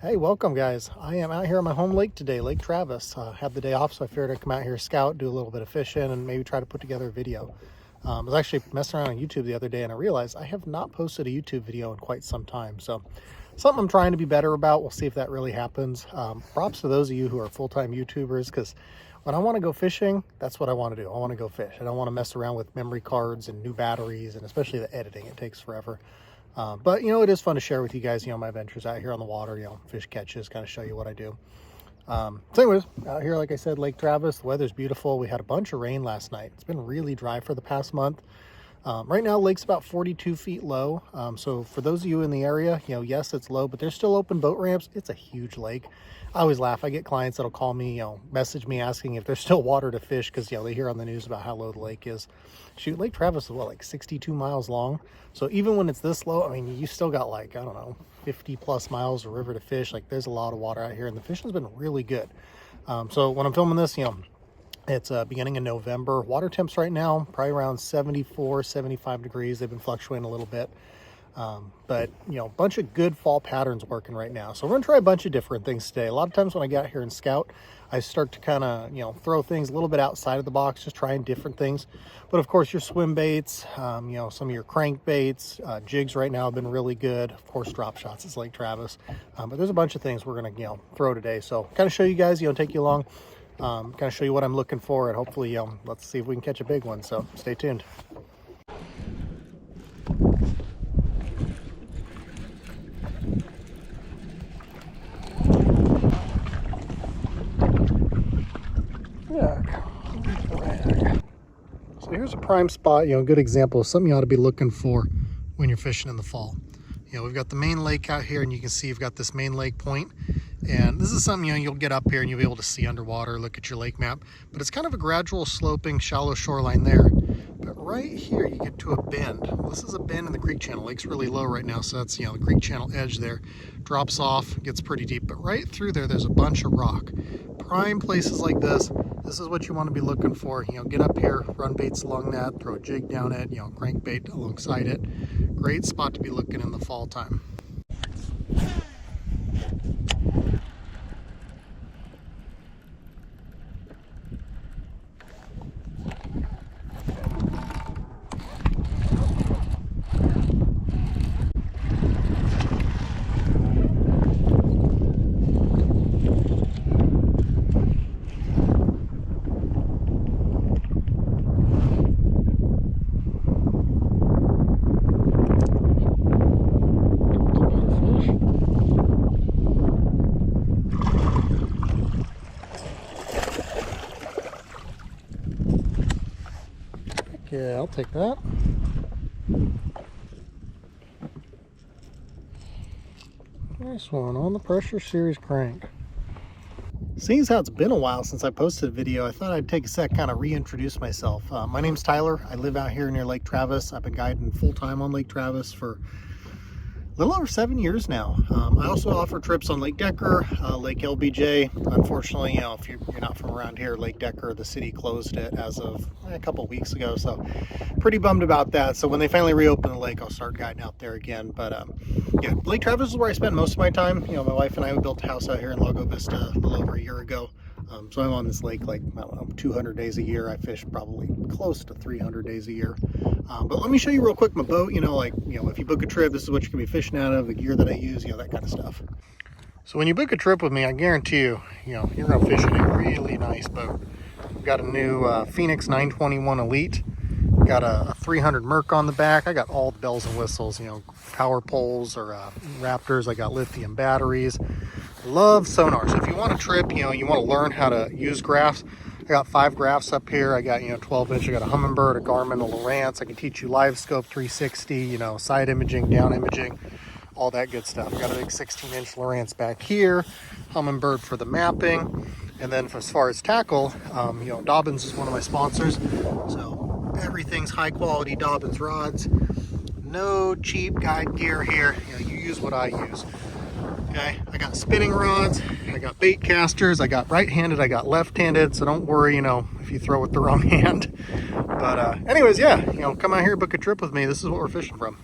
Hey, welcome guys. I am out here on my home lake today, Lake Travis. Had the day off, so I figured I'd come out here, scout, do a little bit of fishing, and maybe try to put together a video. I was actually messing around on YouTube the other day, and I realized I have not posted a YouTube video in quite some time. So something I'm trying to be better about. We'll see if that really happens. Props to those of you who are full-time YouTubers, because when I want to go fishing, that's what I want to do. I want to go fish. I don't want to mess around with memory cards and new batteries, and especially the editing. It takes forever. But, it is fun to share with you guys, my adventures out here on the water, fish catches, kind of show you what I do. So anyways, out here, like I said, Lake Travis, the weather's beautiful. We had a bunch of rain last night. It's been really dry for the past month. Right now, lake's about 42 feet low. So for those of you in the area, yes, it's low, but there's still open boat ramps. It's a huge lake. I always laugh. I get clients that'll call me, message me asking if there's still water to fish because, they hear on the news about how low the lake is. Shoot, Lake Travis is what, like 62 miles long? So even when it's this low, I mean, you still got like, I don't know, 50 plus miles of river to fish. Like there's a lot of water out here and the fishing's been really good. So when I'm filming this, it's beginning of November. Water temps right now, probably around 74, 75 degrees. They've been fluctuating a little bit. But a bunch of good fall patterns working right now. So we're gonna try a bunch of different things today. A lot of times when I get out here and scout, I start to kind of, throw things a little bit outside of the box, just trying different things. But of course your swim baits, some of your crank baits, jigs right now have been really good. Of course, drop shots is Lake Travis. But there's a bunch of things we're gonna, throw today. So kind of show you guys, take you along, kind of show you what I'm looking for, and hopefully, let's see if we can catch a big one. So stay tuned. So here's a prime spot, a good example of something you ought to be looking for when you're fishing in the fall. We've got the main lake out here, and you can see you've got this main lake point. And this is something, you'll get up here and you'll be able to see underwater, look at your lake map. But it's kind of a gradual sloping, shallow shoreline there. But right here, you get to a bend. Well, this is a bend in the creek channel. Lake's really low right now, so that's, the creek channel edge there. Drops off, gets pretty deep. But right through there, there's a bunch of rock. Prime places like this is what you want to be looking for. Get up here, run baits along that, throw a jig down it, crankbait alongside it. Great spot to be looking in the fall time. Yeah, I'll take that. Nice one on the Pressure Series crank. Seeing as how it's been a while since I posted a video, I thought I'd take a sec, kind of reintroduce myself. My name's Tyler. I live out here near Lake Travis. I've been guiding full-time on Lake Travis for a little over 7 years now. I also offer trips on Lake Decker, Lake LBJ. Unfortunately, if you're not from around here, Lake Decker, the city closed it as of a couple weeks ago. So pretty bummed about that. So when they finally reopen the lake, I'll start guiding out there again. But yeah, Lake Travis is where I spend most of my time. My wife and I built a house out here in Lago Vista a little over a year ago. So I'm on this lake like, I don't know, 200 days a year. I fish probably close to 300 days a year. But let me show you real quick my boat. If you book a trip, this is what you're gonna be fishing out of, the gear that I use, that kind of stuff. So when you book a trip with me, I guarantee you, you're gonna fish in a really nice boat. We've got a new Phoenix 921 Elite. Got a 300 Merc on the back. I got all the bells and whistles, power poles or Raptors. I got lithium batteries. Love sonar. So if you want a trip, you want to learn how to use graphs, I got 5 graphs up here. I got, 12 inch. I got a Humminbird, a Garmin, a Lowrance. I can teach you live scope 360, side imaging, down imaging, all that good stuff. I got a big 16-inch Lowrance back here, Humminbird for the mapping. And then as far as tackle, Dobbins is one of my sponsors. So everything's high quality Dobbins rods. No cheap guide gear here. You use what I use. Okay, I got spinning rods, I got bait casters, I got right-handed, I got left-handed, so don't worry, if you throw with the wrong hand. But anyways, yeah, come out here, book a trip with me. This is what we're fishing from.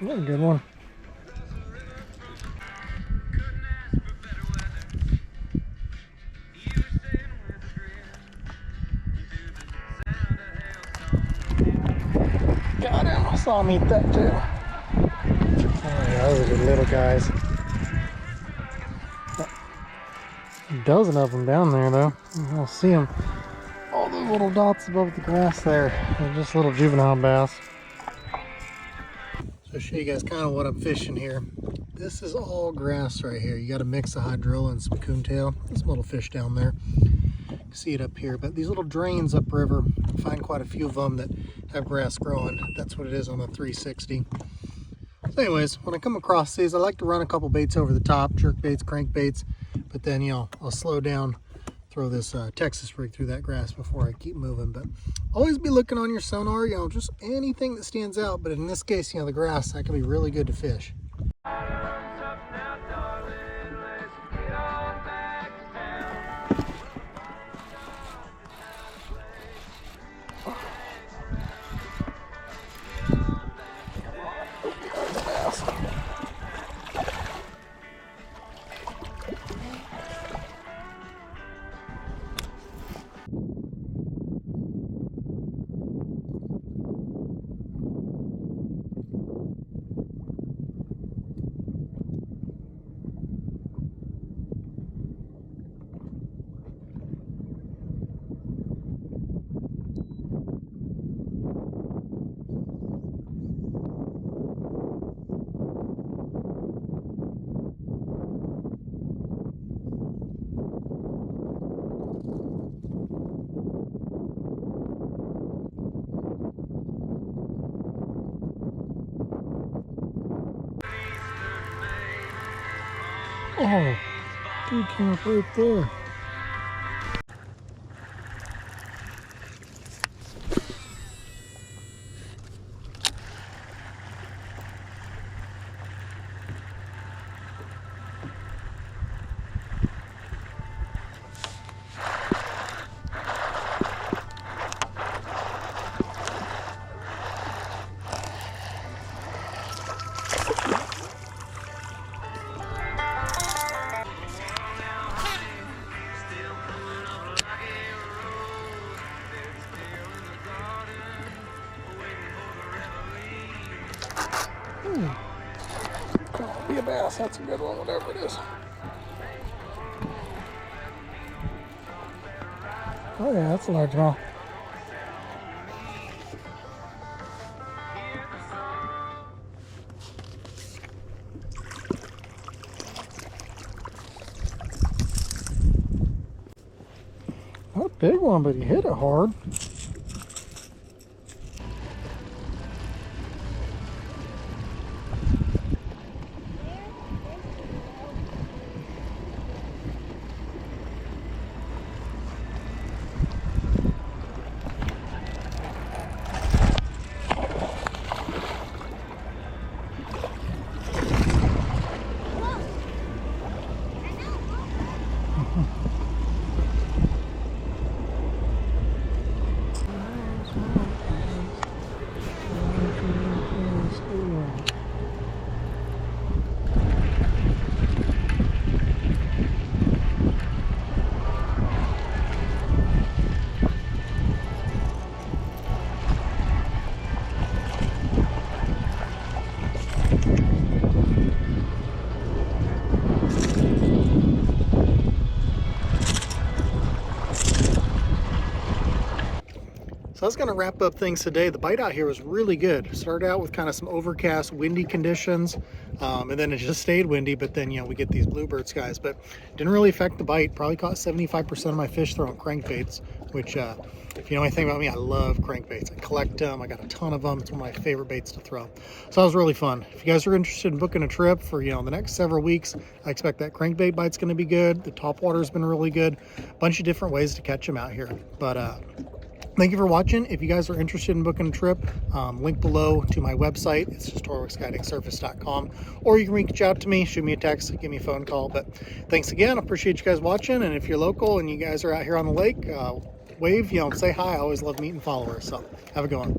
That's a good one. Got him. I saw him eat that too. Oh yeah, those are good little guys. A dozen of them down there though. I'll see them. All those little dots above the grass there. They're just little juvenile bass. So I'll show you guys kind of what I'm fishing here. This is all grass right here. You got a mix of hydrilla and some coontail. There's some little fish down there. You can see it up here. But these little drains upriver, I find quite a few of them that have grass growing. That's what it is on the 360. So anyways, when I come across these, I like to run a couple baits over the top, jerk baits, crank baits. But then, you know, I'll slow down, throw this Texas rig through that grass before I keep moving. But always be looking on your sonar, you know, just anything that stands out. But in this case, you know, the grass, that can be really good to fish. Oh, dude came up right there. Can't be a bass, that's a good one, whatever it is. Oh yeah, that's a largemouth. Not a big one, but he hit it hard. So that's going to wrap up things today. The bite out here was really good. Started out with kind of some overcast, windy conditions, and then it just stayed windy. But then, you know, we get these bluebird skies, but didn't really affect the bite. Probably caught 75% of my fish throwing crankbaits, which, if you know anything about me, I love crankbaits. I collect them. I got a ton of them. It's one of my favorite baits to throw. So that was really fun. If you guys are interested in booking a trip for, you know, the next several weeks, I expect that crankbait bite's going to be good. The topwater has been really good. A bunch of different ways to catch them out here. But thank you for watching. If you guys are interested in booking a trip, link below to my website. It's just torwicksguidingsurface.com, or you can reach out to me, shoot me a text, give me a phone call. But thanks again. I appreciate you guys watching. And if you're local and you guys are out here on the lake, wave, you know, say hi. I always love meeting followers. So have a good one.